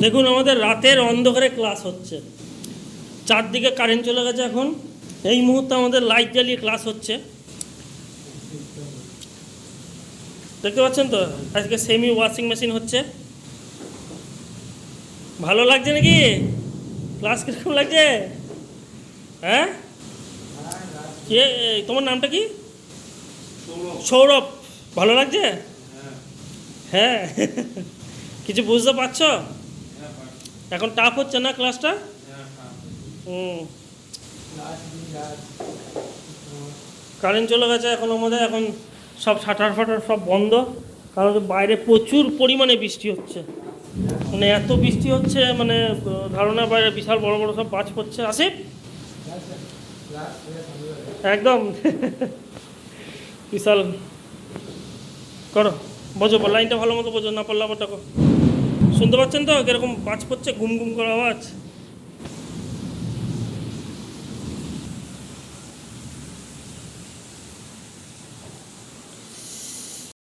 দেখুন আমাদের রাতের অন্ধকারে ক্লাস হচ্ছে, চারদিকে কারেন্ট চলে গেছে। এখন এই মুহূর্তে আমাদের লাইট জ্বালিয়ে ক্লাস হচ্ছে, দেখতে পাচ্ছেন তো। আজকে সেমি ওয়াশিং মেশিন হচ্ছে। ভালো লাগছে নাকি? ক্লাস কীরকম লাগছে? হ্যাঁ, কে তোমার নামটা কি? সৌরভ। ভালো লাগছে? হ্যাঁ। কিছু বুঝতে পারছো? এখন টাফ হচ্ছে না ক্লাসটা? কারেন্ট চলে গেছে এখন আমাদের, এখন সব শাটার ফাটার সব বন্ধ, কারণ বাইরে প্রচুর পরিমাণে বৃষ্টি হচ্ছে। মানে এত বৃষ্টি হচ্ছে, মানে ধারণার বাইরে, বিশাল বড় বড় সব বাজ পড়ছে। আসে একদম বিশাল। করো, বোঝো, লাইনটা ভালো মতো বোঝো, না পারলে আবার টাকো। শুনতে পাচ্ছেন তো কিরকম বাজ পড়ছে, ঘুম ঘুম করে আওয়াজ?